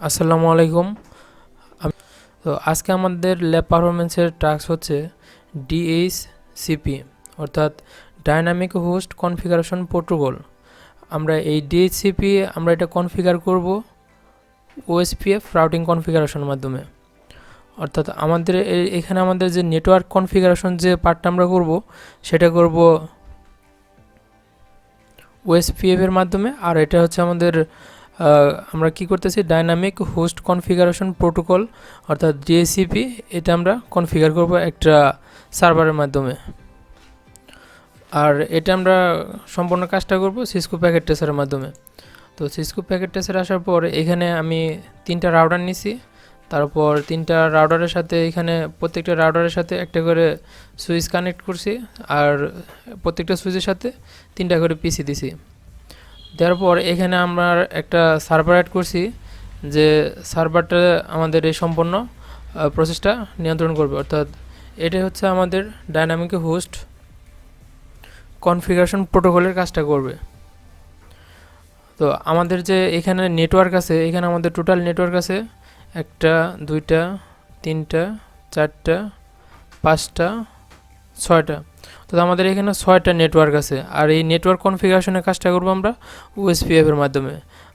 আসসালামু আলাইকুম। তো আজকে আমাদের ল্যাব পারফরমেন্সের টাস্ক হচ্ছে ডিএইচসিপি অর্থাৎ ডাইনামিক হোস্ট কনফিগারেশন প্রোটোকল। আমরা এই ডিএইচসিপি এটা কনফিগার করব ওএসপিএফ রাউটিং কনফিগারেশনের মাধ্যমে। অর্থাৎ এখানে আমাদের যে নেটওয়ার্ক কনফিগারেশন যে পার্টটা আমরা করব সেটা করব ওএসপিএফ এর মাধ্যমে। আর এটা হচ্ছে আমাদের আমরা কি করতেছি ডাইনামিক হোস্ট কনফিগারেশন প্রোটোকল অর্থাৎ ডিএসসিপি, এটা আমরা কনফিগার করব একটা সার্ভারের মাধ্যমে। আর এটা আমরা সম্পূর্ণ কাজটা করব সিসকো প্যাকেট ট্রেসারের মাধ্যমে। তো সিসকো প্যাকেট ট্রেসার আসার পর এখানে আমি 3টা রাউটার নিছি। তারপর 3টা রাউটারের সাথে এখানে প্রত্যেকটা রাউটারের সাথে একটা করে সুইচ কানেক্ট করছি, আর প্রত্যেকটা সুইচের সাথে 3টা করে পিসি দিছি। দেওয়ার পর এখানে আমরা একটা সার্ভার অ্যাড করছি, যে সার্ভারটা আমাদের এই সম্পূর্ণ প্রসেসটা নিয়ন্ত্রণ করবে। অর্থাৎ এটাই হচ্ছে আমাদের ডাইনামিক হোস্ট কনফিগারেশন প্রোটোকলের কাজটা করবে। তো আমাদের যে এখানে নেটওয়ার্ক আছে, এখানে আমাদের টোটাল নেটওয়ার্ক আছে 1টা 2টা 3টা 4টা 5টা 6টা। তো আমাদের এখানে 6টা নেটওয়ার্ক আছে, আর এই নেটওয়ার্ক কনফিগারেশনের কাজটা করবো আমরা ওএসপিএফ এর মাধ্যমে।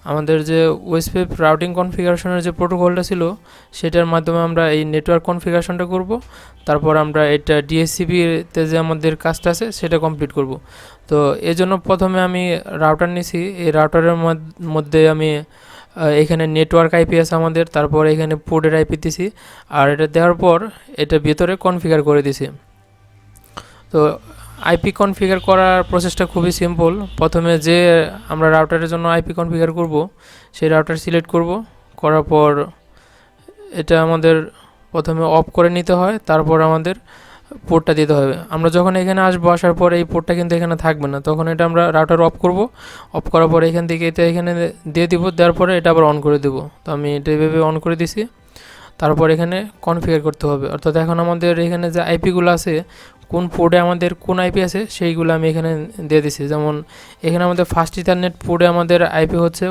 আমাদের যে ওএসপিএফ রাউটিং কনফিগারেশনের যে প্রোটোকলটা ছিল সেটার মাধ্যমে আমরা এই নেটওয়ার্ক কনফিগারেশনটা করব। তারপর আমরা এটা ডিএসসিপিতে যে আমাদের কাজটা আছে সেটা কমপ্লিট করব। তো এই জন্য প্রথমে আমি রাউটার নিছি। এই রাউটারের মধ্যে আমি এখানে নেটওয়ার্ক আইপি আছে আমাদের, তারপর এখানে পোর্টের আইপি দিছি, আর এটা দেওয়ার পর এটা ভিতরে কনফিগার করে দিছি। তো আইপি কনফিগার করার প্রসেসটা খুবই সিম্পল। প্রথমে যে আমরা রাউটারের জন্য আইপি কনফিগার করব সেই রাউটার সিলেক্ট করব, করার পর এটা আমাদের প্রথমে অফ করে নিতে হয়, তারপর আমাদের পোর্টটা দিতে হবে। আমরা যখন এখানে আসবো, আসার পর এই পোর্টটা কিন্তু এখানে থাকবে না, তখন এটা আমরা রাউটার অফ করব। অফ করার পরে এখান থেকে এটা এখানে দিয়ে দিব, দেওয়ার পরে এটা আবার অন করে দেব। তো আমি এটা এভাবে অন করে দিছি। তারপর এখানে কনফিগার করতে হবে, অর্থাৎ এখন আমাদের এখানে যে আইপিগুলো আছে, কোন পোর্টে আমাদের কোন আইপি আছে সেইগুলো আমি এখানে দিয়ে দিছি। যেমন এখানে আমাদের ফার্স্ট ইথারনেট পোর্টে আমাদের আইপি হচ্ছে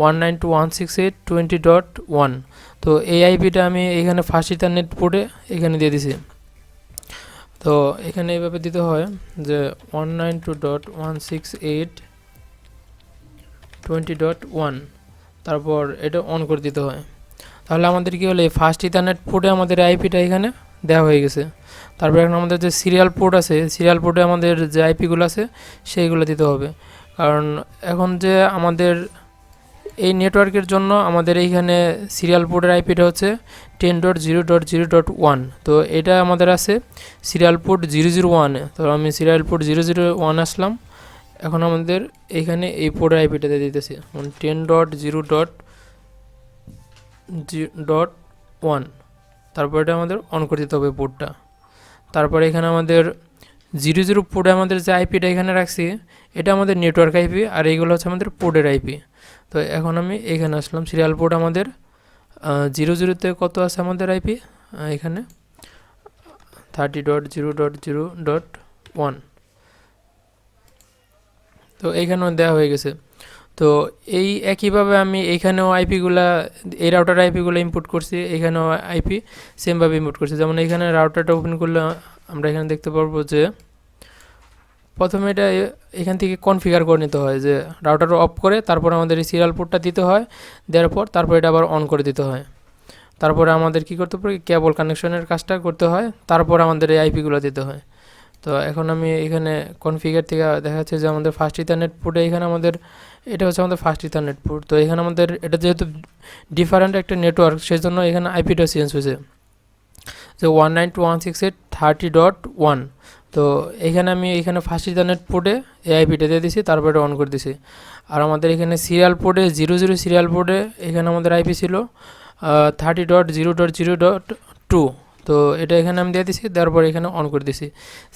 192.168.20.1। তো এই আইপিটা আমি এখানে ফার্স্ট ইথারনেট পোর্টে এখানে দিয়ে দিছি। তো এখানে এইভাবে দিতে হয় যে 192.168.20.1, তারপর এটা অন করে দিতে হয়। তাহলে আমাদের কী হলো, এই ফার্স্ট ইথারনেট পোর্টে আমাদের আইপিটা এখানে দেওয়া হয়ে গেছে। তারপর এখন আমাদের যে সিরিয়াল পোর্ট আছে, সিরিয়াল পোর্টে আমাদের যে আইপিগুলো আছে সেইগুলো দিতে হবে। কারণ এখন যে আমাদের এই নেটওয়ার্কের জন্য আমাদের এইখানে সিরিয়াল পোর্টের আইপিটা হচ্ছে 10.0.0.1। তো এটা আমাদের আছে সিরিয়াল পোর্ট 001-এ। তো আমি সিরিয়াল পোর্ট 001 আসলাম। এখন আমাদের এইখানে এই পোর্টের আইপিটা দিয়ে দিতেছি 10.0.1। তারপর এটা আমাদের অন করে দিতে হবে পোর্টটা। তারপরে এখানে আমাদের 00 পোর্টে আমাদের যে আইপিটা এখানে রাখছি এটা আমাদের নেটওয়ার্ক আইপি, আর এইগুলো হচ্ছে আমাদের পোর্টের আইপি। তো এখন আমি এখানে আসলাম, সিরিয়াল পোর্ট আমাদের 00-তে কত আছে আমাদের আইপি, এখানে 30.0.0.1। তো এইখানেও দেওয়া হয়ে গেছে। তো এই একইভাবে আমি এইখানেও আইপিগুলা, এই রাউটার আইপিগুলো ইনপুট করছি, এখানেও আইপি সেমভাবে ইনপুট করছি। যেমন এখানে রাউটারটা ওপেন করলে আমরা এখানে দেখতে পারবো যে প্রথমে এটা এখান থেকে কনফিগার করে নিতে হয়, যে রাউটার অফ করে তারপর আমাদের এই সিরিয়াল পোর্টটা দিতে হয়, দেওয়ার পর তারপর এটা আবার অন করে দিতে হয়। তারপরে আমাদের কি করতে পারে, কেবল কানেকশনের কাজটা করতে হয়, তারপর আমাদের এই আইপিগুলো দিতে হয়। তো এখন আমি এখানে কনফিগার থেকে দেখা যাচ্ছে যে আমাদের ফার্স্ট ইথারনেট পোর্টে এখানে আমাদের এটা হচ্ছে আমাদের ফার্স্ট ইথারনেট পোর্ট। তো এখানে আমাদের এটা যেহেতু ডিফারেন্ট একটা নেটওয়ার্ক, সেই জন্য এখানে আইপিটা চেঞ্জ হয়েছে যে 192.168.30.1। তো এখানে আমি এখানে ফার্স্ট ইথারনেট পোর্টে এই আইপিটা দিয়ে দিছি, তারপরে অন করে দিছি। আর আমাদের এখানে সিরিয়াল পোর্টে 00 সিরিয়াল পোর্টে এখানে আমাদের আইপি ছিল 30.0.0.2। তো এটা এখানে আমি দিয়ে দিছি, দেওয়ার পর এখানে অন করে দিছি।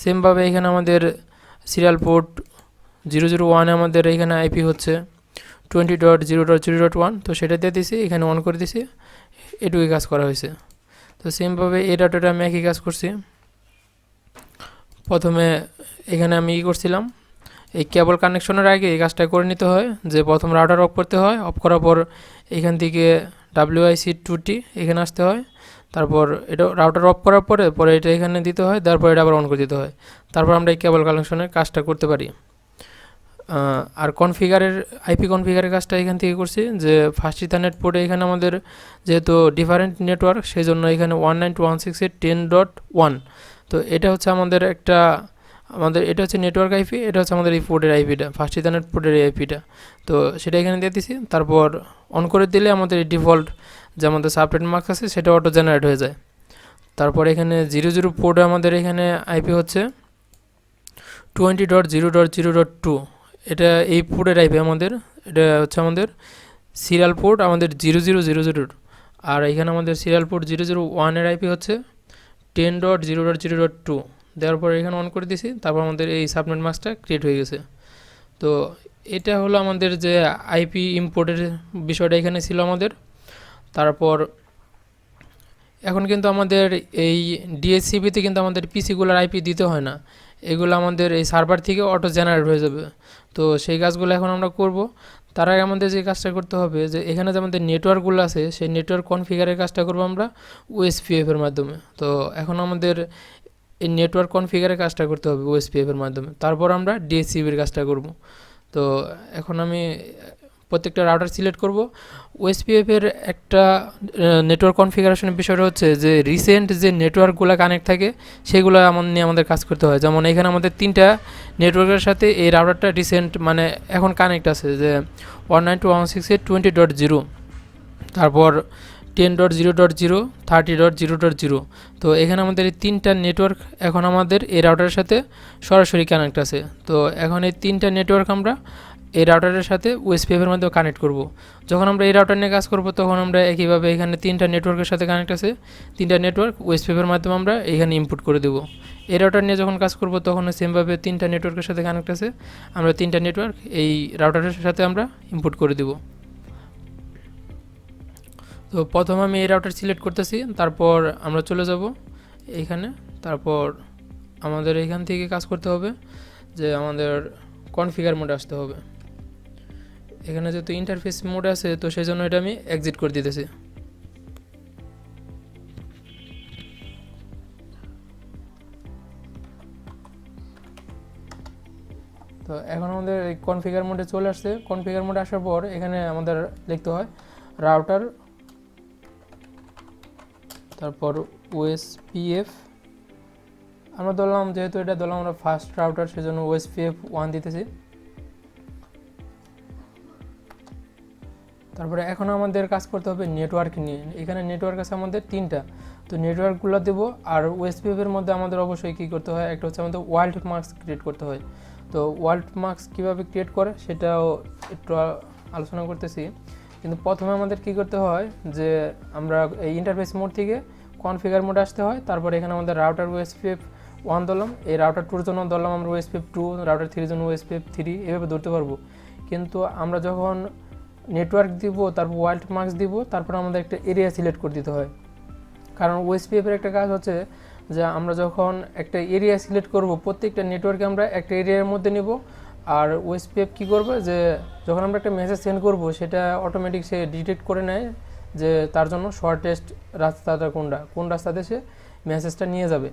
সেমভাবে এখানে আমাদের সিরিয়াল পোর্ট 001-এ আমাদের এখানে আইপি হচ্ছে 20.0.0.1। তো সেটা দিয়ে দিছি, এখানে অন করে দিছি, এটুকুই কাজ করা হয়েছে। তো সেমভাবে এই ডাটাটা আমি একই কাজ করছি। প্রথমে এখানে আমি করছিলাম, এই কেবল কানেকশনের আগে এই কাজটা করে নিতে হয়, যে প্রথম রাউটার অফ করতে হয়, অফ করার পর এখান থেকে WIC2T এখানে আসতে হয়, তারপর এটা রাউটার অফ করার পরে এটা এখানে দিতে হয়, তারপর এটা আবার অন করে দিতে হয়, তারপর আমরা এই কেবল কানেকশনের কাজটা করতে পারি। আর আইপি কনফিগারের কাজটা এখান থেকে করছি, যে ফার্স্ট ইথারনেট পোর্টে এখানে আমাদের যেহেতু ডিফারেন্ট নেটওয়ার্ক, সেই জন্য এখানে 192.168.10.1, তো এটা হচ্ছে আমাদের এটা হচ্ছে নেটওয়ার্ক আইপি, এটা হচ্ছে আমাদের এই পোর্টের আইপিটা, ফার্স্ট ইথারনেট পোর্টের এই আইপিটা, তো সেটা এখানে দিয়ে দিছি। তারপর অন করে দিলে আমাদের ডিফল্ট যে আমাদের সাবনেট মার্কস আছে সেটা অটো জেনারেট হয়ে যায়। তারপর এখানে 00 পোর্টে আমাদের এখানে আইপি হচ্ছে 20.0.0.2, এটা এই পোর্টের আইপি আমাদের, এটা হচ্ছে আমাদের সিরিয়াল পোর্ট আমাদের 0000, আর এখানে আমাদের সিরিয়াল পোর্ট 001 এর আইপি হচ্ছে 10.0.0.2, দেওয়ার পর এখানে অন করে দিছি, তারপর আমাদের এই সাবনেট মাস্কটা ক্রিয়েট হয়ে গেছে। তো এটা হলো আমাদের যে আইপি ইম্পোর্টের বিষয়টা এখানে ছিল আমাদের। তারপর এখন কিন্তু আমাদের এই ডিএসসিবিতে কিন্তু আমাদের পিসিগুলোর আইপি দিতে হয় না, এগুলো আমাদের এই সার্ভার থেকে অটো জেনারেট হয়ে যাবে। তো সেই কাজগুলো এখন আমরা করব। তার আগে আমাদের যে কাজটা করতে হবে, যে এখানে যে আমাদের নেটওয়ার্কগুলো আছে সেই নেটওয়ার্ক কনফিগারের কাজটা করব আমরা ওএসপিএফ এর মাধ্যমে। তো এখন আমাদের এই নেটওয়ার্ক কনফিগারের কাজটা করতে হবে ওএসপিএফ এর মাধ্যমে, তারপর আমরা ডিএসসিবির কাজটা করব। তো এখন আমি প্রত্যেকটা রাউটার সিলেক্ট করব। ওএসপিএফ এর একটা নেটওয়ার্ক কনফিগারেশনের বিষয়টা হচ্ছে যে রিসেন্ট যে নেটওয়ার্কগুলো কানেক্ট থাকে সেগুলো নিয়ে আমাদের কাজ করতে হয়। যেমন এখানে আমাদের 3টা নেটওয়ার্কের সাথে এই রাউটারটা রিসেন্ট মানে এখন কানেক্ট আছে, যে 192.168.20.0, তারপর 10.0.0, 30.0.0। তো এখানে আমাদের এই 3টা নেটওয়ার্ক এখন আমাদের এই রাউটারের সাথে সরাসরি কানেক্ট আছে। তো এখন এই 3টা নেটওয়ার্ক আমরা এই রাউটারের সাথে ওএসপিএফ এর মাধ্যমে কানেক্ট করব। যখন আমরা এই রাউটার নিয়ে কাজ করব তখন আমরা একইভাবে এখানে 3টা নেটওয়ার্কের সাথে কানেক্ট আছে, 3টা নেটওয়ার্ক ওএসপিএফ এর মাধ্যমে আমরা এখানে ইনপুট করে দেব। এই রাউটার নিয়ে যখন কাজ করব তখন সেমভাবে 3টা নেটওয়ার্কের সাথে কানেক্ট আছে, আমরা 3টা নেটওয়ার্ক এই রাউটারের সাথে আমরা ইনপুট করে দেব। তো প্রথম আমি এই রাউটার সিলেক্ট করতেছি, তারপর আমরা চলে যাব এইখানে, তারপর আমাদের এখান থেকে কাজ করতে হবে, যে আমাদের কনফিগার মোডে আসতে হবে। এখানে যেহেতু ইন্টারফেস মোডে আছে তো সেই জন্য এটা আমি এক্সিট করে দিতেছি। তো এখন আমাদের এই কনফিগার মোডে চলে আসছে। কনফিগার মোডে আসার পর এখানে আমাদের লিখতে হয় রাউটার, তারপর ওএসপিএফ আমরা ধরলাম, যেহেতু এটা ধরলাম আমরা ফার্স্ট রাউটার সেজন্য ওএসপিএফ 1 দিতেছি। তারপরে এখন আমাদের কাজ করতে হবে নেটওয়ার্ক নিয়ে। এখানে নেটওয়ার্ক আছে আমাদের 3টা, তো নেটওয়ার্কগুলো দেবো। আর ওএসপিএফ এর মধ্যে আমাদের অবশ্যই কী করতে হয়, একটা হচ্ছে আমাদের ওয়ার্ল্ড মার্কস ক্রিয়েট করতে হয়। তো ওয়ার্ল্ড মার্কস কীভাবে ক্রিয়েট করে সেটাও একটু আলোচনা করতেছি, কিন্তু প্রথমে আমাদের কী করতে হয়, যে আমরা এই ইন্টারফেস মোড থেকে কনফিগার মোডে আসতে হয়। তারপরে এখানে আমাদের রাউটার ওএসপিএফ 1 ধরলাম, এই রাউটার 2 জন্য ধরলাম আমরা ওএসপিএফ 2, রাউটার 3 জন্য ওএসপিএফ 3, এভাবে ধরতে পারবো। কিন্তু আমরা যখন নেটওয়ার্ক দিব, তারপর ওয়ার্ল্ড মার্কস দিব, তারপর আমাদের একটা এরিয়া সিলেক্ট করে দিতে হয়। কারণ ওএসপিএফের একটা কাজ হচ্ছে যে আমরা যখন একটা এরিয়া সিলেক্ট করব, প্রত্যেকটা নেটওয়ার্কে আমরা একটা এরিয়ার মধ্যে নিব। আর ওএসপিএফ কী করবে, যে যখন আমরা একটা মেসেজ সেন্ড করব সেটা অটোমেটিক সে ডিটেক্ট করে নেয় যে তার জন্য শর্টেস্ট রাস্তাটা কোন রাস্তাতে সে মেসেজটা নিয়ে যাবে।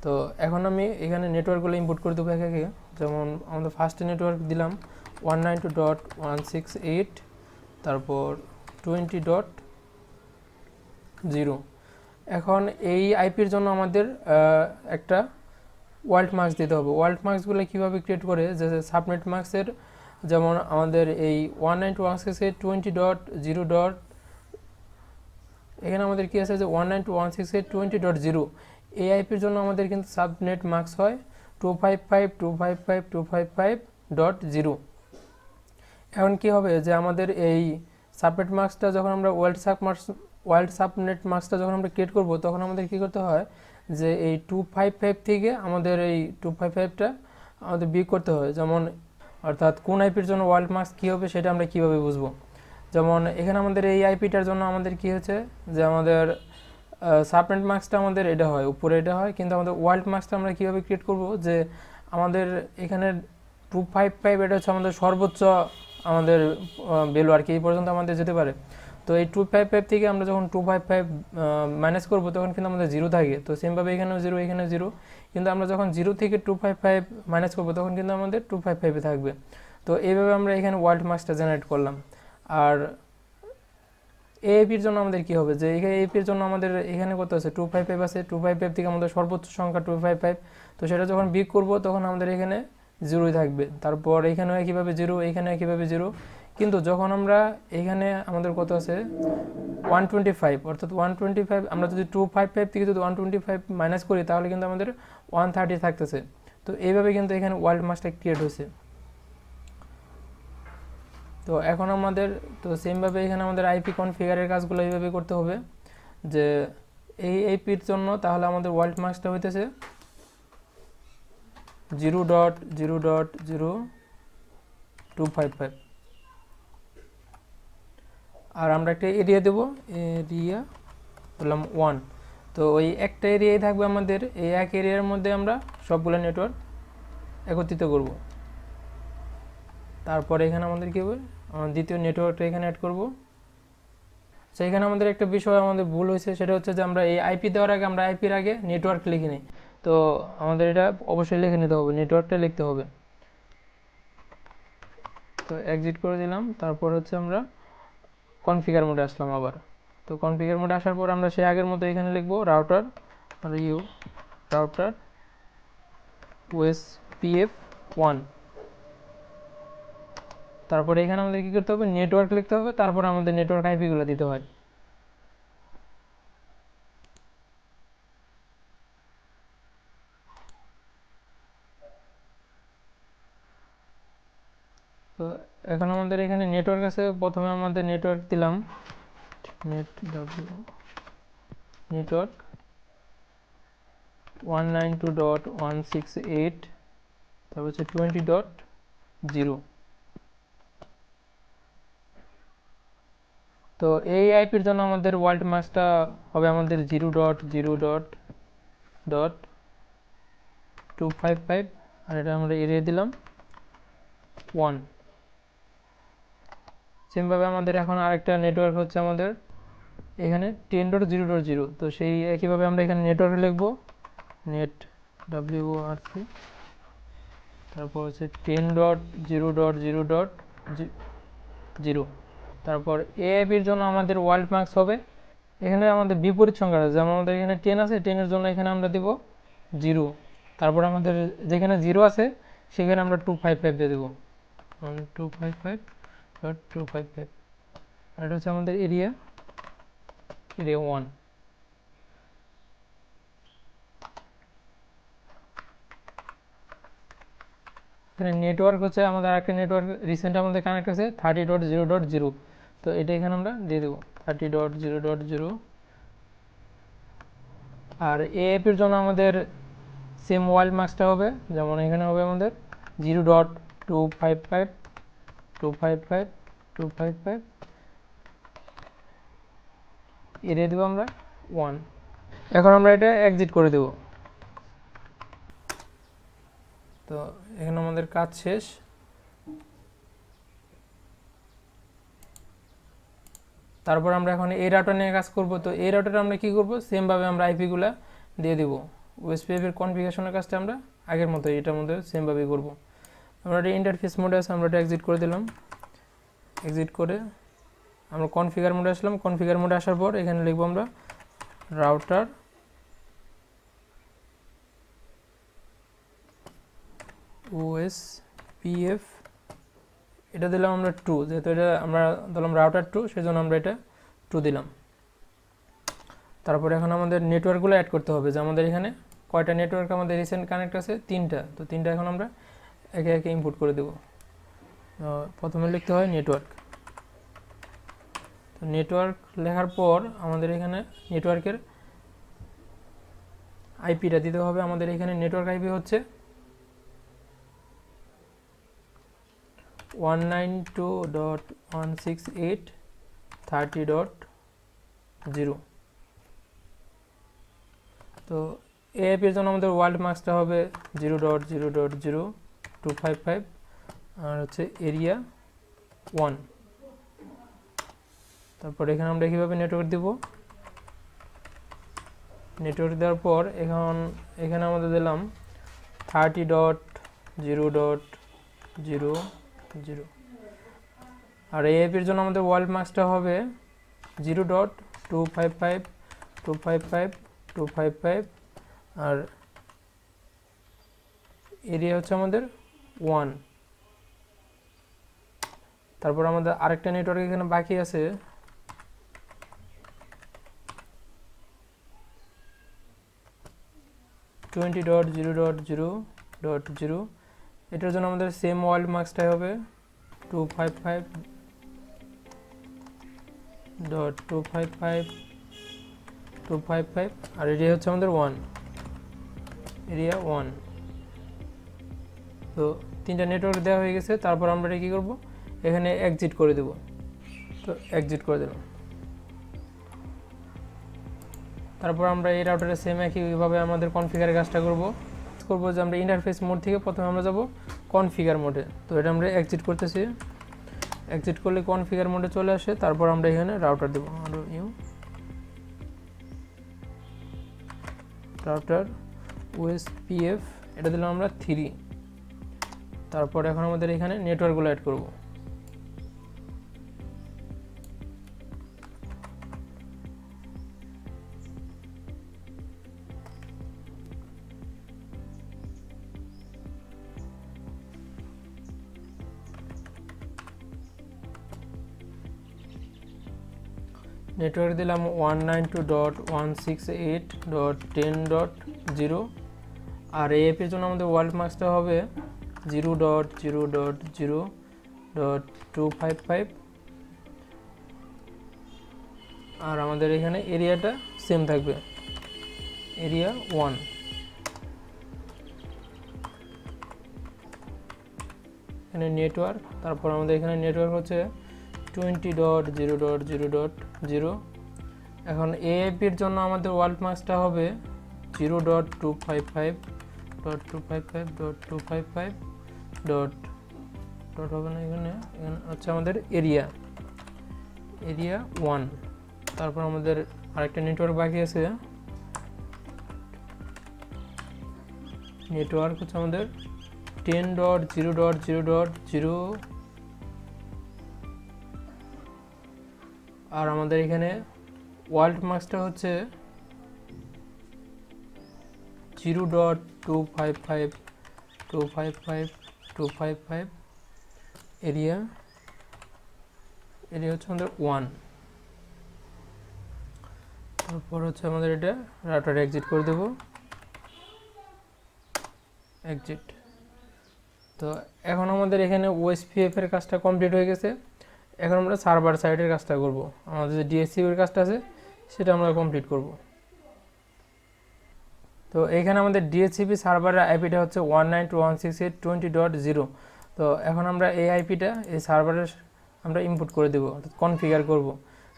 তো এখন আমি এখানে নেটওয়ার্কগুলো ইম্পোর্ট করে দেবো একে একে। যেমন আমাদের ফার্স্ট নেটওয়ার্ক দিলাম 192.168, তারপর 20.0। এখন এই আইপির জন্য আমাদের একটা ওয়ার্ল্ড মার্কস দিতে হবে। ওয়ার্ল্ড মার্কসগুলো কীভাবে ক্রিয়েট করে, যে সাবনেট মার্কসের যেমন আমাদের এই 192.168.20. এখানে আমাদের কী আছে, যে 192.168.20.0 এই আইপির জন্য আমাদের কিন্তু সাবনেট মার্কস হয় 255.255.255.0। এখন কী হবে, যে আমাদের এই সাবনেট মার্কসটা যখন আমরা ওয়ার্ল্ড সাবনেট মার্কসটা যখন আমরা ক্রিয়েট করব, তখন আমাদের কী করতে হয়, যে এই 255 থেকে আমাদের এই 255টা আমাদের বিয়োগ করতে হয়। যেমন অর্থাৎ কোন আইপির জন্য ওয়ার্ল্ড মার্কস কী হবে সেটা আমরা কীভাবে বুঝবো। যেমন এখানে আমাদের এই আইপিটার জন্য আমাদের কী হচ্ছে, যে আমাদের সাবনেট মার্কসটা আমাদের এটা হয়, উপরে এটা হয়, কিন্তু আমাদের ওয়ার্ল্ড মার্কসটা আমরা কীভাবে ক্রিয়েট করব, যে আমাদের এখানে 255 এটা হচ্ছে আমাদের সর্বোচ্চ আমাদের ভ্যালু আর কি, এই পর্যন্ত আমাদের যেতে পারে। তো তো এই 255 থেকে আমরা যখন 255 মাইনাস করবো তখন কিন্তু আমাদের 0 থাকে। তো সেমভাবে এখানেও 0, এখানেও 0, কিন্তু আমরা যখন 0 থেকে 255 মাইনাস করবো তখন কিন্তু আমাদের 255 থাকবে। তো এইভাবে আমরা এখানে ওয়ার্ল্ড মার্কসটা জেনারেট করলাম। আর এপির জন্য আমাদের কি হবে, যে এখানে এপির জন্য আমাদের এখানে কত আছে 255 আছে, 255 থেকে আমাদের সর্বোচ্চ সংখ্যা 255, তো সেটা যখন বিগ করব তখন আমাদের এখানে 0ই থাকবে। তারপর এখানেও একইভাবে 0, এখানে একইভাবে 0, কিন্তু যখন আমরা এখানে আমাদের কত আছে 125, অর্থাৎ 125 আমরা যদি 255 থেকে যদি 125 মাইনাস করি তাহলে কিন্তু আমাদের 130 থাকতেছে। তো এইভাবে কিন্তু এখানে ওয়ার্ল্ড মার্কসটা ক্রিয়েট হয়েছে। তো এখন আমাদের তো সেমভাবে এখানে আমাদের আইপি কনফিগারের কাজগুলো এইভাবে করতে হবে, যে এই আইপির জন্য তাহলে আমাদের ওয়ার্ল্ড মার্কসটা হইতেছে 0.0.0255, আর আমরা একটা এরিয়া দেব, এরিয়া বললাম 1। তো ওই একটা এরিয়াই থাকবে আমাদের, এই এক এরিয়ার মধ্যে আমরা সবগুলো নেটওয়ার্ক একত্রিত করব। তারপরে এখানে আমাদের কী হবে, দ্বিতীয় নেটওয়ার্কটা এখানে অ্যাড করব। সেইখানে আমাদের একটা বিষয় আমাদের ভুল হয়েছে, সেটা হচ্ছে যে আমরা এই আইপি দেওয়ার আগে আমরা আইপির আগে নেটওয়ার্ক লিখি নিই। তো আমাদের এটা অবশ্যই লিখে নিতে হবে, নেটওয়ার্কটা লিখতে হবে। তো এক্সিট করে দিলাম, তারপর হচ্ছে আমরা কনফিগার মোডে আসলাম আবার। তো কনফিগার মোডে আসার পর আমরা সেই আগের মতো এখানে লিখবো রাউটার রাউটার ওএসপিএফ 1। তারপরে এখানে আমাদের কী করতে হবে, নেটওয়ার্ক লিখতে হবে, তারপর আমাদের নেটওয়ার্ক আইপিগুলো দিতে হয়। তো এখন আমাদের এখানে নেটওয়ার্ক আছে, প্রথমে আমাদের নেটওয়ার্ক দিলাম নেটওয়ার্ক 192.168, তারপর হচ্ছে 20.0। তো এই আইপির জন্য আমাদের ওয়ার্ল্ড মার্কসটা হবে আমাদের 0.0.255, আর এটা আমরা এরিয়া দিলাম 1। সেমভাবে আমাদের এখন আরেকটা নেটওয়ার্ক হচ্ছে আমাদের এখানে 10.0.0। তো সেই একইভাবে আমরা এখানে নেটওয়ার্ক লিখবো নেট WORC, তারপর হচ্ছে 10.0.0.0। তারপর এআইপির জন্য আমাদের ওয়ার্ল্ড মার্কস হবে এখানে আমাদের বিপরীত সংখ্যা আছে, যেমন আমাদের এখানে 10 আছে, 10-এর জন্য এখানে আমরা দেব 0। তারপর আমাদের যেখানে 0 আছে সেখানে আমরা 255 দিয়ে দেবো 255.255। আর এটা হচ্ছে আমাদের এরিয়া 1। এখানে নেটওয়ার্ক হচ্ছে আমাদের আরেকটা নেটওয়ার্ক রিসেন্ট আমাদের কানেক্ট আছে 30.0.0। তো এটা এখানে আমরা দিয়ে দেবো 30.0.0। আর এএপির জন্য আমাদের সেম ওয়ার্ল্ড মার্কসটা হবে, যেমন এখানে হবে আমাদের 0.255 এরিয়া দেবো আমরা 1। এখন আমরা এটা এক্সিট করে দেব। তো এখানে আমাদের কাজ শেষ। তারপর আমরা এখন এই রাউটার নিয়ে কাজ করব। তো এই রাউটারে আমরা কি করব, সেমভাবে আমরা আইপিগুলো দিয়ে দেবো। ওএসপিএফ এর কনফিগারেশনের কাজটা আমরা আগের মতো এটার মধ্যে সেমভাবেই করব। আমরা এটা ইন্টারফেস মোডে আছে, আমরা এটা এক্সিট করে দিলাম। এক্সিট করে আমরা কনফিগার মোডে আসলাম। কনফিগার মোডে আসার পর এখানে লিখবো আমরা রাউটার ওএসপিএফ, এটা দিলাম আমরা 2, যেহেতু এটা আমরা দিলাম রাউটার 2 সেজন্য আমরা এটা 2 দিলাম। তারপরে এখন আমাদের নেটওয়ার্কগুলো অ্যাড করতে হবে, যে আমাদের এখানে কয়টা নেটওয়ার্ক আমাদের রিসেন্ট কানেক্ট আছে 3টা। তো 3টা এখন আমরা একে একে ইনপুট করে দেব। প্রথমে লিখতে হয় নেটওয়ার্ক। তো নেটওয়ার্ক লেখার পর আমাদের এখানে নেটওয়ার্কের আইপিটা দিতে হবে। আমাদের এখানে নেটওয়ার্ক আইপি হচ্ছে 192.168.30.0। তো এআইপির জন্য আমাদের ওয়ার্ল্ড মার্কসটা হবে 0.0.0255, আর হচ্ছে এরিয়া 1। তারপর এখানে আমরা কীভাবে নেটওয়ার্ক দেব, নেটওয়ার্ক দেওয়ার পর এখানে আমাদের দিলাম 30.0.0.0 আর এই আইপির জন্য আমাদের ওয়ার্ল্ড মাস্কটা হবে 0.255.255.255 আর এরিয়া হচ্ছে আমাদের 1। তারপর আমাদের আরেকটা নেটওয়ার্ক এখানে বাকি আছে, $20.0.0.0 এটার জন্য আমাদের সেম ওয়ার্ল্ড মাস্কটাই হবে 255.255.255 আর এরিয়া হচ্ছে আমাদের 1, এরিয়া 1। তো তিনটা নেটওয়ার্ক দেওয়া হয়ে গেছে। তারপর আমরা এটা কী করবো, এখানে এক্সিট করে দেব। তো এক্সিট করে দিলাম। তারপর আমরা এই রাউটারে সেম একইভাবে আমাদের কনফিগারের কাজটা করব যে আমরা ইন্টারফেস মোড থেকে প্রথমে আমরা যাব কনফিগার মোডে। তো এটা আমরা এক্সিট করতেছি, এক্সিট করলে কনফিগার মোডে চলে আসে। তারপর আমরা এখানে রাউটার দেবো, রাউটার ওএসপিএফ, এটা দিলাম আমরা 3। তারপর এখন আমাদের এখানে নেটওয়ার্কগুলো অ্যাড করব। নেটওয়ার্ক দিলাম 192.168.10.0 আর এএপির জন্য আমাদের ওয়ার্ল্ড মাস্কটা হবে 0.0.0.255 আর আমাদের এখানে এরিয়াটা সেম থাকবে, এরিয়া 1। এখানে নেটওয়ার্ক, তারপর আমাদের এখানে নেটওয়ার্ক হচ্ছে 20.0.0.0। এখন এএপির জন্য আমাদের ওয়ার্ল্ড মাস্কটা হবে 0.255.255.255 ডট হবে না, এখানে হচ্ছে আমাদের এরিয়া 1। তারপর আমাদের আরেকটা নেটওয়ার্ক বাকি আছে, নেটওয়ার্ক হচ্ছে আমাদের 10.0.0.0 আর আমাদের এখানে ওয়ার্ল্ড মাস্কটা হচ্ছে 0.255.255.255 এরিয়া হচ্ছে আমাদের 1। তারপর হচ্ছে আমাদের এটা রাউটার এক্সিট করে দেব, এক্সিট। তো এখন আমাদের এখানে ওএসপিএফ এর কাজটা কমপ্লিট হয়ে গেছে। এখন আমরা সার্ভার সাইডের কাজটা করব, আমাদের যে ডিএসসিপির কাজটা আছে সেটা আমরা কমপ্লিট করব। তো এখানে আমাদের ডিএসসিপি সার্ভারের আইপিটা হচ্ছে 192.168.20.0। তো এখন আমরা এই আইপিটা এই সার্ভারের আমরা ইনপুট করে দেব, অর্থাৎ কনফিগার করব।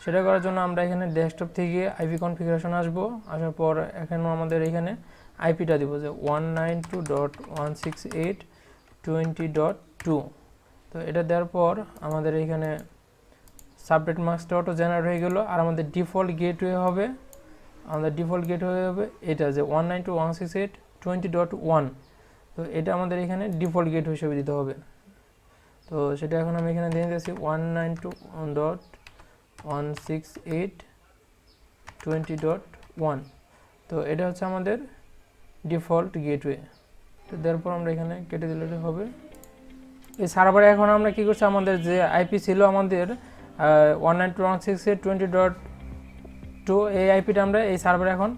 সেটা করার জন্য আমরা এখানে ডেস্কটপ থেকে আইপি কনফিগারেশন আসবো, আসার পর এখানে আমাদের এখানে আইপিটা দিব যে 192.168.20.2। তো এটা দেওয়ার পর আমাদের এখানে সাবনেট মাস্কটা অটো জেনারেট হয়ে গেল আর আমাদের ডিফল্ট গেটওয়ে হবে, এটা যে 192.168.20.1। তো এটা আমাদের এখানে ডিফল্ট গেট হিসেবে দিতে হবে। তো সেটা এখন আমি এখানে দিয়ে দিয়েছি 192.168.20.1। তো এটা হচ্ছে আমাদের ডিফল্ট গেটওয়ে। তো দেওয়ার পর আমরা এখানে কেটে দিলে হবে। এই সার্ভারে এখন আমরা কী করছি, আমাদের যে আইপি ছিল আমাদের 192.168.20.2, এই আইপিটা আমরা এই সার্ভারে এখন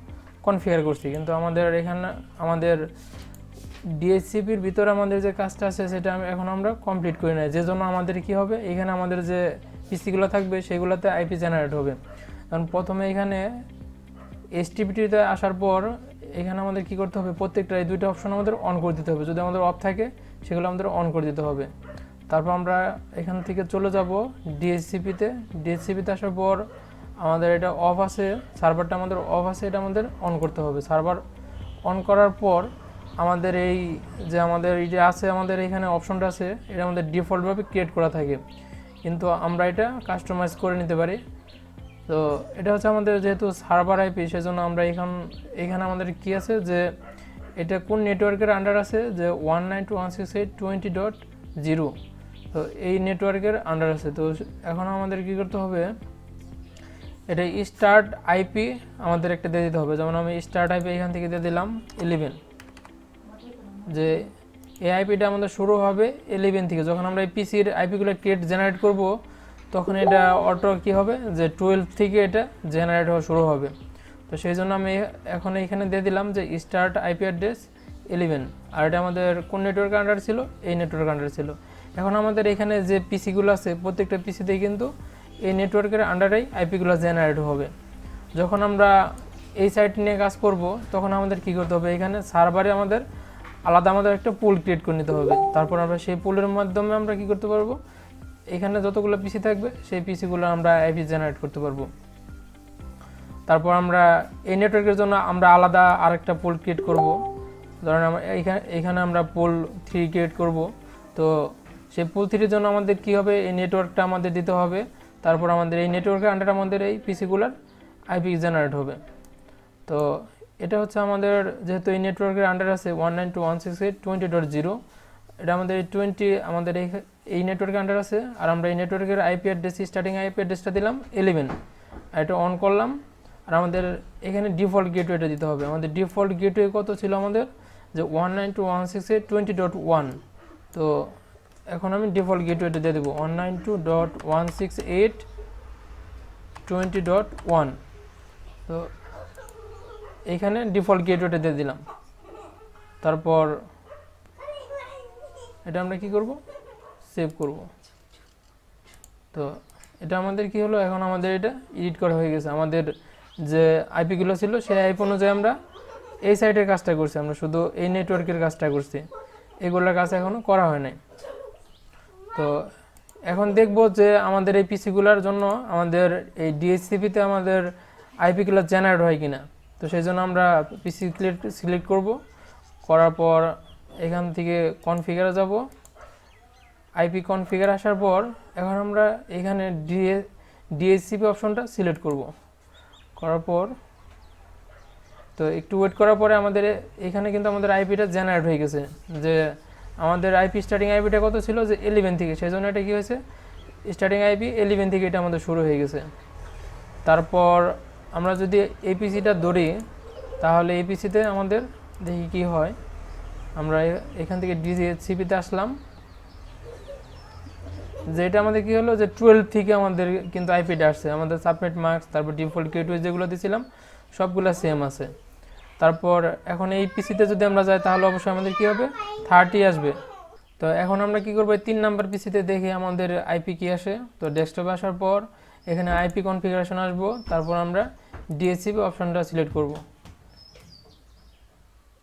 কনফিগার করছি। কিন্তু আমাদের এখানে আমাদের ডিএসসিপির ভিতরে আমাদের যে কাজটা আছে সেটা এখন আমরা কমপ্লিট করি না, যে জন্য আমাদের কি হবে, এখানে আমাদের যে পিসিগুলো থাকবে সেগুলোতে আইপি জেনারেট হবে। কারণ প্রথমে এখানে এসটিপিটিতে আসার পর এখানে আমাদের কি করতে হবে, প্রত্যেকটা এই দুইটা অপশন আমাদের অন করে দিতে হবে। যদি আমাদের অফ থাকে সেগুলো আমাদের অন করে দিতে হবে। তারপর আমরা এখান থেকে চলে যাব ডিএসসিপিতে আসার পর আমাদের এটা অফ আছে, সার্ভারটা আমাদের অফ আছে, এটা আমাদের অন করতে হবে। সার্ভার অন করার পর আমাদের এই যে আছে আমাদের এখানে অপশনটা আছে, এটা আমাদের ডিফল্টভাবে ক্রিয়েট করা থাকে, কিন্তু আমরা এটা কাস্টমাইজ করে নিতে পারি। তো এটা হচ্ছে আমাদের যেহেতু সার্ভার আইপি, সেজন্য আমরা এখানে আমাদের কি আছে যে এটা কোন নেটওয়ার্কের আন্ডার আছে, যে 192.168.20.0, তো এই নেটওয়ার্কের আন্ডার আছে। তো এখন আমাদের কি করতে হবে, এটা স্টার্ট আইপি আমাদের একটা দিয়ে দিতে হবে। যেমন আমি স্টার্ট আইপি এখান থেকে দিয়ে দিলাম 11, যে এই আইপিটা আমাদের শুরু হবে 11 থেকে। যখন আমরা এই পিসির আইপিগুলো ক্রিয়েট জেনারেট করব, তখন এটা অটো কি হবে, যে 12 থেকে এটা জেনারেট হওয়া শুরু হবে। তো সেই জন্য আমি এখন এইখানে দিয়ে দিলাম যে স্টার্ট আইপি অ্যাড্রেস 11, আর এটা আমাদের কোন নেটওয়ার্ক আন্ডার ছিল, এই নেটওয়ার্ক আন্ডার ছিল। এখন আমাদের এখানে যে পিসিগুলো আছে, প্রত্যেকটা পিসিতেই কিন্তু এই নেটওয়ার্কের আন্ডারেই আইপিগুলো জেনারেট হবে। যখন আমরা এই সাইট নিয়ে কাজ করব, তখন আমাদের কি করতে হবে, এখানে সার্ভারে আমাদের একটা পুল ক্রিয়েট করে নিতে হবে। তারপর আমরা সেই পুলের মাধ্যমে আমরা কি করতে পারবো, এখানে যতগুলো পিসি থাকবে সেই পিসিগুলো আমরা আইপি জেনারেট করতে পারবো। তারপর আমরা এই নেটওয়ার্কের জন্য আমরা আলাদা আরেকটা পুল ক্রিয়েট করব। ধরেন আমরা এখানে আমরা পুল 3 ক্রিয়েট করব। তো সেই পুল 3 এর জন্য আমাদের কি হবে, এই নেটওয়ার্কটা আমাদের দিতে হবে। তারপর আমাদের এই নেটওয়ার্কের আন্ডারে আমাদের এই পিসিগুলোর আইপি জেনারেট হবে। তো এটা হচ্ছে আমাদের, যেহেতু এই নেটওয়ার্কের আন্ডার আছে 192.168.20.0, এটা আমাদের 20 আমাদের এই নেটওয়ার্কের আন্ডার আছে। আর আমরা এই নেটওয়ার্কের আইপি অ্যাড্রেস, স্টার্টিং আইপি অ্যাড্রেসটা দিলাম 11, আর এটা অন করলাম। আর আমাদের এখানে ডিফল্ট গেটওয়েটা দিতে হবে। আমাদের ডিফল্ট গেটওয়ে কত ছিল আমাদের, যে 192.168.20.1। তো এখন আমি ডিফল্ট গেটওয়েটা দিয়ে দেবো 192.168.20.1। তো এইখানে ডিফল্ট গেটওয়েটা দিয়ে দিলাম। তারপর এটা আমরা কি করব, সেভ করব। তো এটা আমাদের কি হলো, এখন আমাদের এটা এডিট করা হয়ে গেছে। আমাদের যে আইপিগুলো ছিল সেই আইপি অনুযায়ী আমরা এই সাইটের কাজটা করছি, আমরা শুধু এই নেটওয়ার্কের কাজটা করছি, এগুলোর কাজ এখনও করা হয় নাই। তো এখন দেখব যে আমাদের এই পিসিগুলোর জন্য আমাদের এই ডিএসসিপিতে আমাদের আইপিগুলো জেনারেট হয় কিনা। তো সেই জন্য আমরা পিসি সিলেক্ট করব, করার পর এখান থেকে কনফিগারে যাব। আইপি কনফিগার আসার পর এখন আমরা এখানে ডিএসসিপি অপশনটা সিলেক্ট করব। করার পর তো একটু ওয়েট করার পরে আমাদের এখানে কিন্তু আমাদের আইপিটা জেনারেট হয়ে গেছে। যে আমাদের আইপি স্টার্টিং আইপিটা কত ছিল, যে 11 থেকে, সেই জন্য এটা কী হয়েছে, স্টার্টিং আইপি 11 থেকে এটা আমাদের শুরু হয়ে গেছে। তারপর আমরা যদি এই পিসিটা ধরি, তাহলে এই পিসিতে আমাদের দেখি কি হয়। আমরা এখান থেকে ডিএসসিপিতে আসলাম, যেটা আমাদের কি হলো, যে 12 থেকে আমাদের কিন্তু আইপিটা আসছে। আমাদের সাবনেট মার্কস, তারপর ডিফল্ট গেটওয়ে যেগুলো দিয়েছিলাম সবগুলো সেম আছে। তারপর এখন এই পিসিতে যদি আমরা যাই, তাহলে অবশ্যই আমাদের কি হবে, 30 আসবে। তো এখন আমরা কি করবো, 3 নাম্বার পিসিতে দেখি আমাদের আইপি কি আসে। তো ডেস্কটপে আসার পর এখানে আইপি কনফিগারেশন আসবো, তারপর আমরা ডিএসসিপি অপশনটা সিলেক্ট করব।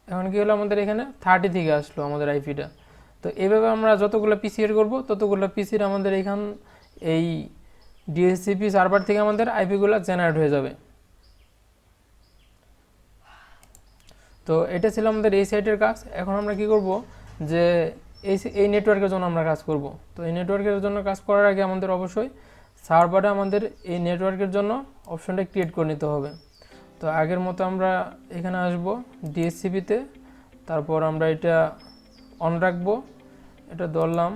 এখন কি হলো, আমাদের এখানে 30 থেকে আসলো আমাদের আইপিটা। তো এইভাবে আমরা যতগুলো পিসি এড করবো, ততগুলো পিসির আমাদের এই ডিএসসিপি সার্ভার থেকে আমাদের আইপিগুলো জেনারেট হয়ে যাবে। তো এটা ছিল আমাদের এই সাইটের কাজ। এখন আমরা কি করব, যে এই নেটওয়ার্কের জন্য আমরা কাজ করব। তো এই নেটওয়ার্কের জন্য কাজ করার আগে আমাদের অবশ্যই সার্ভারে আমাদের এই নেটওয়ার্কের জন্য অপশনটা ক্রিয়েট করে নিতে হবে। তো আগের মতো আমরা এখানে আসব ডিএসসিপিতে, তারপর আমরা এটা অন রাখবো, এটা ধরলাম,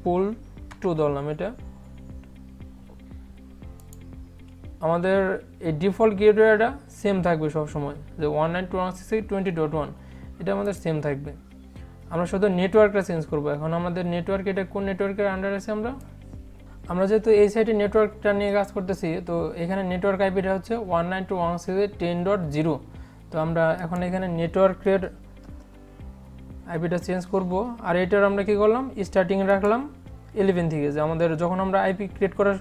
পুল 2 ধরলাম। এটা আমাদের এই ডিফল্ট গেটওয়েটা সেম থাকবে সবসময়, যে 192.168.20.1, এটা আমাদের সেম থাকবে। আমরা শুধু নেটওয়ার্কটা চেঞ্জ করব। এখন আমাদের নেটওয়ার্ক, এটা কোন নেটওয়ার্কের আন্ডার আছে, আমরা যেহেতু এই সাইটে নেটওয়ার্কটা নিয়ে কাজ করতেছি, তো এখানে নেটওয়ার্ক আইপিটা হচ্ছে 192.168.10.0। তো আমরা এখন এখানে নেটওয়ার্কের আইপিটা চেঞ্জ করব। আর এটার আমরা কি করলাম, স্টার্টিং রাখলাম 11 থেকে, যে আমাদের যখন আমরা আইপি ক্রিয়েট করা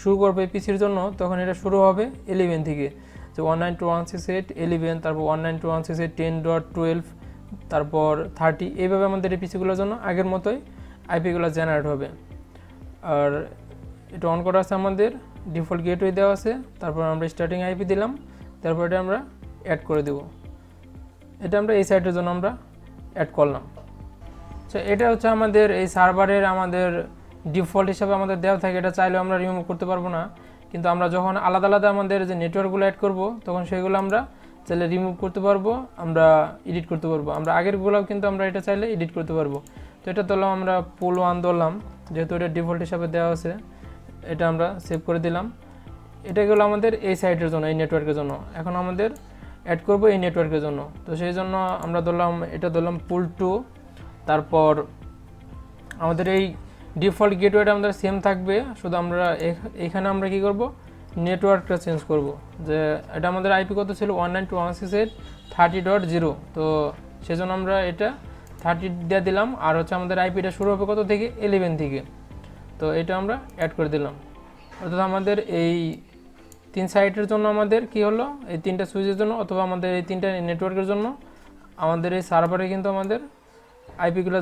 শুরু করবো এই পিসির জন্য, তখন এটা শুরু হবে 11 থেকে, যে 192.168.11, তারপর 192.168.10.12, তারপর 30, এইভাবে আমাদের এই পিসিগুলোর জন্য আগের মতোই আইপিগুলো জেনারেট হবে। আর এটা অন করা আছে, আমাদের ডিফল্ট গেটওয়ে দেওয়া আছে, তারপর আমরা স্টার্টিং আইপি দিলাম, তারপর এটা আমরা অ্যাড করে দেব। এটা আমরা এই সাইটের জন্য আমরা অ্যাড করলাম। তো এটা হচ্ছে আমাদের এই সার্ভারের আমাদের ডিফল্ট হিসাবে আমাদের দেওয়া থাকে, এটা চাইলেও আমরা রিমুভ করতে পারবো না। কিন্তু আমরা যখন আলাদা আলাদা আমাদের যে নেটওয়ার্কগুলো অ্যাড করব তখন সেগুলো আমরা চাইলে রিমুভ করতে পারবো, আমরা এডিট করতে পারবো। আমরা আগেরগুলোও কিন্তু আমরা এটা চাইলে এডিট করতে পারবো। তো এটা ধরলাম আমরা পুল 1 ধরলাম, যেহেতু এটা ডিফল্ট হিসাবে দেওয়া আছে, এটা আমরা সেভ করে দিলাম। এটা গেলো আমাদের এই সাইটের জন্য, এই নেটওয়ার্কের জন্য। এখন আমাদের অ্যাড করব এই নেটওয়ার্কের জন্য। তো সেই জন্য আমরা ধরলাম এটা ধরলাম পুল 2। তারপর আমাদের এই ডিফল্ট গেটওয়েটা আমাদের সেম থাকবে, শুধু আমরা এখানে আমরা কি করব, নেটওয়ার্কটা চেঞ্জ করব। যে এটা আমাদের আইপি কত ছিল 192.168.30.0, তো সেজন্য আমরা এটা 30 দিয়ে দিলাম। আর হচ্ছে আমাদের আইপিটা শুরু হবে কত থেকে, 11 থেকে। তো এটা আমরা অ্যাড করে দিলাম। অর্থাৎ আমাদের এই 3 সাইটের জন্য আমাদের কি হলো, এই 3টা সুইচের জন্য অথবা আমাদের এই 3টা নেটওয়ার্কের জন্য আমাদের এই সার্ভারে কিন্তু আমাদের আইপিগুলো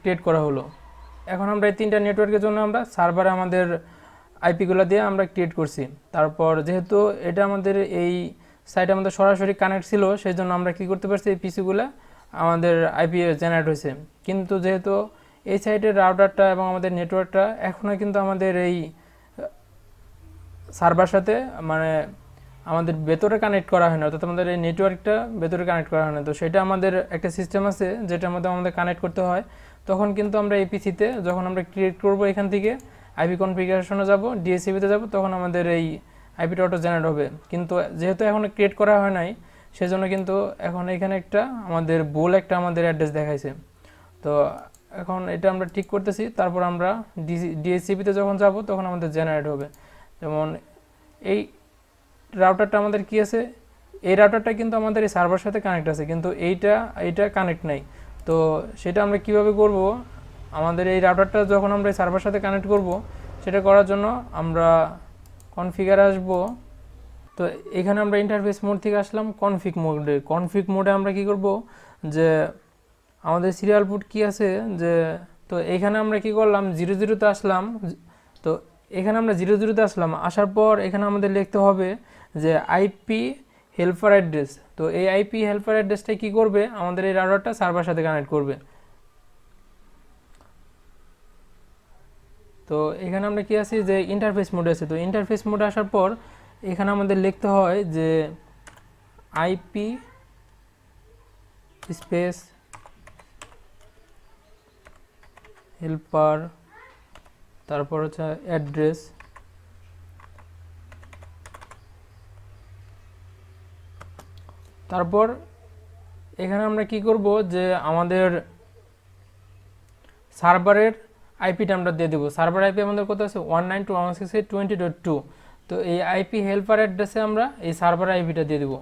ক্রিয়েট করা হলো। এখন আমরা এই 3টা নেটওয়ার্কের জন্য আমরা সার্ভারে আমাদের আইপিগুলো দিয়ে আমরা ক্রিয়েট করছি। তারপর যেহেতু এটা আমাদের এই সাইটে আমাদের সরাসরি কানেক্ট ছিল, সেই জন্য আমরা কী করতে পারছি, এই পিসিগুলো আমাদের আইপি জেনারেট হয়েছে। কিন্তু যেহেতু এই সাইটের রাউটারটা এবং আমাদের নেটওয়ার্কটা এখনও কিন্তু আমাদের এই সার্ভার সাথে মানে আমাদের ভেতরে কানেক্ট করা হয় না, অর্থাৎ আমাদের এই নেটওয়ার্কটা ভেতরে কানেক্ট করা হয় না। তো সেটা আমাদের একটা সিস্টেম আছে যেটার মধ্যে আমাদের কানেক্ট করতে হয়। তখন কিন্তু আমরা এই পিসিতে যখন আমরা ক্রিয়েট করব, এখান থেকে আইপি কনফিগারেশনে যাব, ডিএসসিপিতে যাব, তখন আমাদের এই আইপিটা অটো জেনারেট হবে। কিন্তু যেহেতু এখনও ক্রিয়েট করা হয় নাই, সেজন্য কিন্তু এখন এখানে একটা আমাদের ভুল একটা আমাদের অ্যাড্রেস দেখাইছে। তো এখন এটা আমরা ঠিক করতেছি। তারপর আমরা ডিএসসিপিতে যখন যাব তখন আমাদের জেনারেট হবে। যেমন এই রাউটারটা আমাদের কি আছে, এই রাউটারটা কিন্তু আমাদের এই সার্ভার সাথে কানেক্ট আছে, কিন্তু এইটা কানেক্ট নাই। তো সেটা আমরা কিভাবে করব, আমাদের এই রাউটারটা যখন আমরা এই সার্ভার সাথে কানেক্ট করব, সেটা করার জন্য আমরা কনফিগার আসব। তো এখানে আমরা ইন্টারফেস মোড থেকে আসলাম কনফিগ মোডে আমরা কি করব, যে আমাদের সিরিয়াল পোর্ট কি আছে, যে তো এখানে আমরা কি করলাম, 00-তে আসলাম। তো এখানে আমরা 00-তে আসলাম, আসার পর এখানে আমাদের লিখতে হবে যে আইপি হেল্পার অ্যাড্রেস। তো এই আইপি হেল্পার অ্যাড্রেসটা কি করবে, আমাদের এই রাউটারটা সার্ভার সাথে কানেক্ট করবে। তো এখানে আমরা কি আছি, যে ইন্টারফেস মোডে আছে। তো ইন্টারফেস মোডে আসার পর এখানে আমাদের লিখতে হয় যে আইপি স্পেস হেল্পার, তারপর হচ্ছে অ্যাড্রেস, তারপর এখানে আমরা কি করব, যে আমাদের সার্ভারের আইপিটা আমরা দিয়ে দেবো। সার্ভার আইপি আমাদের কত আছে, 192.168.20.2। তো এই আইপি হেল্পার অ্যাড্রেসে আমরা এই সার্ভার আইপিটা দিয়ে দেবো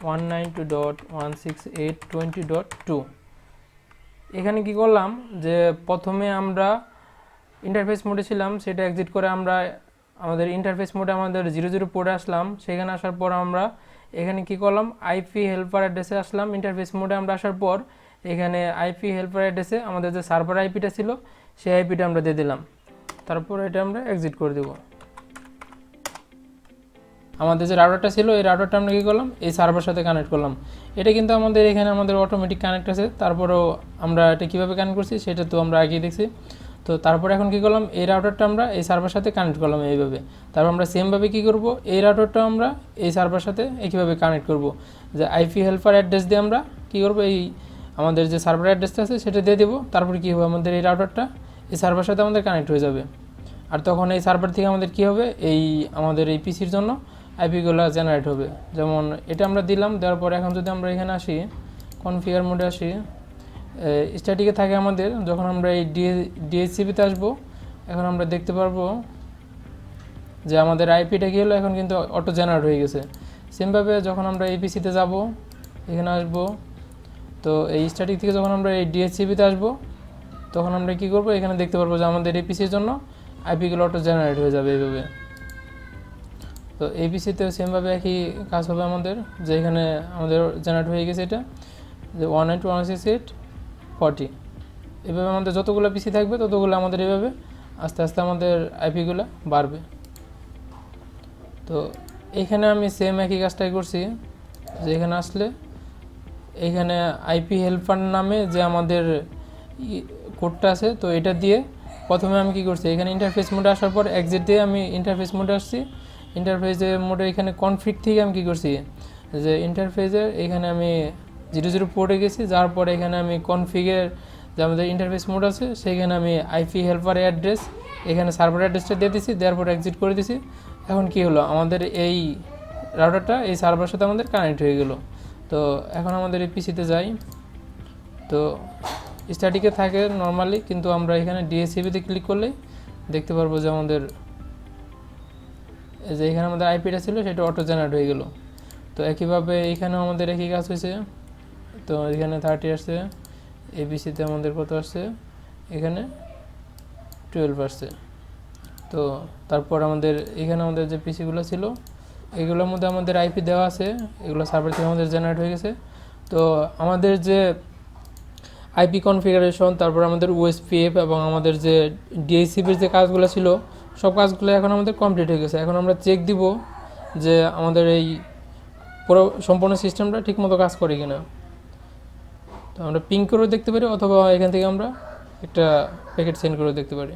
192.168.20.2। এখানে কি করলাম, যে প্রথমে আমরা ইন্টারফেস মোডে ছিলাম, সেটা এক্সিট করে আমরা আমাদের ইন্টারফেস মোডে আমাদের 00 পোর্টে আসলাম। সেখানে আসার পর আমরা এখানে কি করলাম, আইপি হেল্পার অ্যাড্রেসে আসলাম। ইন্টারফেস মোডে আমরা আসার পর এখানে আইপি হেল্পার অ্যাড্রেসে আমাদের যে সার্ভার আইপিটা ছিল, সেই আইপিটা আমরা দিয়ে দিলাম। তারপর এটা আমরা এক্সিট করে দেব। আমাদের যে রাউটারটা ছিল, এই রাউটারটা আমরা কী করলাম, এই সার্ভার সাথে কানেক্ট করলাম। এটা কিন্তু আমাদের এখানে আমাদের অটোমেটিক কানেক্ট আছে। তারপরেও আমরা এটা কীভাবে কানেক্ট করছি সেটা তো আমরা আগেই দেখছি। তো তারপর এখন কী করলাম, এই রাউটারটা আমরা এই সার্ভার সাথে কানেক্ট করলাম এইভাবে। তারপর আমরা সেমভাবে কী করব, এই রাউটারটা আমরা এই সার্ভার সাথে একইভাবে কানেক্ট করব। যে আইপি হেল্পার অ্যাড্রেস দিয়ে আমরা কী করব, এই আমাদের যে সার্ভার অ্যাড্রেসটা আছে সেটা দিয়ে দেবো। তারপর কী হবে, আমাদের এই রাউটারটা এই সার্ভার সাথে আমাদের কানেক্ট হয়ে যাবে। আর তখন এই সার্ভার থেকে আমাদের কী হবে, এই আমাদের এই পিসির জন্য আইপিগুলো জেনারেট হবে। যেমন এটা আমরা দিলাম, দেওয়ার পর এখন যদি আমরা এখানে আসি, কনফিগার মোডে আসি, স্ট্যাটিকে থাকে আমাদের, যখন আমরা এই ডিএসসিপিতে আসবো, এখন আমরা দেখতে পারবো যে আমাদের আইপিটা কী হলো, এখন কিন্তু অটো জেনারেট হয়ে গেছে। সেমভাবে যখন আমরা এই পিসিতে যাব, এখানে আসবো, তো এই স্ট্যাটিক থেকে যখন আমরা এই ডিএসসিপিতে আসবো, তখন আমরা কী করবো, এখানে দেখতে পারবো যে আমাদের এই পিসির জন্য আইপিগুলো অটো জেনারেট হয়ে যাবে এইভাবে। তো এই পিসিতেও সেমভাবে একই কাজ হবে আমাদের, যে এখানে আমাদের জেনারেট হয়ে গেছে এটা, যে 192.168.40। এভাবে আমাদের যতগুলো পিসি থাকবে ততগুলো আমাদের এভাবে আস্তে আস্তে আমাদের আইপিগুলো বাড়বে। তো এখানে আমি সেম একই কাজটাই করছি, যে এখানে আসলে এখানে আইপি হেল্পার নামে যে আমাদের কোডটা আছে, তো এটা দিয়ে প্রথমে আমি কি করছি, এখানে ইন্টারফেস মোডে আসার পর এক্সিট দিয়ে আমি ইন্টারফেস মোডে আসছি। ইন্টারফেসের মোডে এখানে কনফিগ থেকে আমি কি করছি, যে ইন্টারফেসের এখানে আমি 00 পোর্টে গেছি, যাওয়ার পরে এখানে আমি কনফিগের যে আমাদের ইন্টারফেস মোড আছে সেখানে আমি আইপি হেল্পার অ্যাড্রেস এখানে সার্ভার অ্যাড্রেসটা দিয়ে দিছি, দেওয়ার পর এক্সিট করে দিছি। এখন কি হলো, আমাদের এই রাউটারটা এই সার্ভারের সাথে আমাদের কানেক্ট হয়ে গেল। তো এখন আমাদের এই পিসিতে যাই, তো স্ট্যাটিকে থাকে নর্মালি, কিন্তু আমরা এখানে ডিএসসিপিতে ক্লিক করলেই দেখতে পারবো যে আমাদের যে এখানে আমাদের আইপিটা ছিল সেটা অটো জেনারেট হয়ে গেল। তো একইভাবে এখানেও আমাদের একই কাজ হয়েছে। তো এখানে 30 আসছে, এবিসিতে আমাদের কত আসছে, এখানে 12 আসছে। তো তারপর আমাদের এখানে আমাদের যে পিসিগুলো ছিল এগুলোর মধ্যে আমাদের আইপি দেওয়া আছে, এগুলো সার্ভার থেকে আমাদের জেনারেট হয়ে গেছে। তো আমাদের যে আইপি কনফিগারেশন, তারপর আমাদের ওএসপিএফ এবং আমাদের যে ডিএসসিপির যে কাজগুলো ছিল সব কাজগুলো এখন আমাদের কমপ্লিট হয়ে গেছে। এখন আমরা চেক দিব যে আমাদের এই পুরো সম্পূর্ণ সিস্টেমটা ঠিকমতো কাজ করে কিনা। তো আমরা পিং করেও দেখতে পারি, অথবা এখান থেকে আমরা একটা প্যাকেট সেন্ড করেও দেখতে পারি।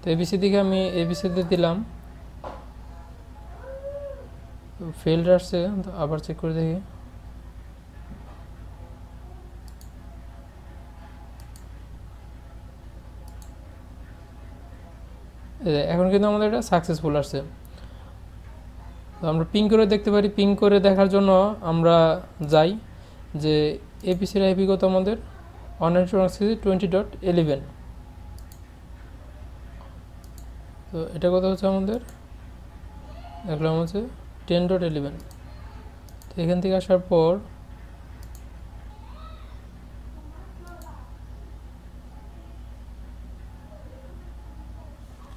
তো এবিসি থেকে আমি এবিসিতে দিলাম, ফেল্ড আসছে, তো আবার চেক করে দেখি। এখন কিন্তু আমাদের এটা সাকসেসফুল আসছে। তো আমরা পিং করে দেখতে পারি। পিং করে দেখার জন্য আমরা যাই যে এপিসির আইপি কত আমাদের 192.20.11। তো এটা কত হচ্ছে আমাদের, দেখলাম হচ্ছে 10.11। তো এখান থেকে আসার পর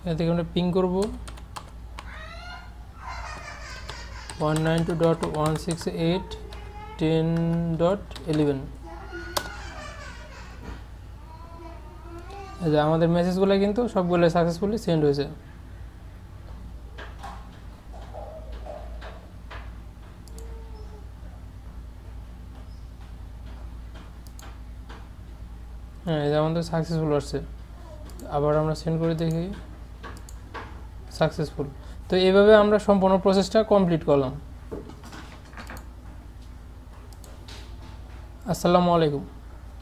এখান থেকে আমরা পিং করবো 192.168.10.11। আমাদের মেসেজগুলো কিন্তু সবগুলো সাকসেসফুলি সেন্ড হয়েছে। হ্যাঁ, এটা আমাদের সাকসেসফুল আসছে। আবার আমরা সেন্ড করে দেখি, সাকসেসফুল। তো এইভাবে আমরা সম্পূর্ণ প্রসেসটা কমপ্লিট করলাম। আসসালামু আলাইকুম।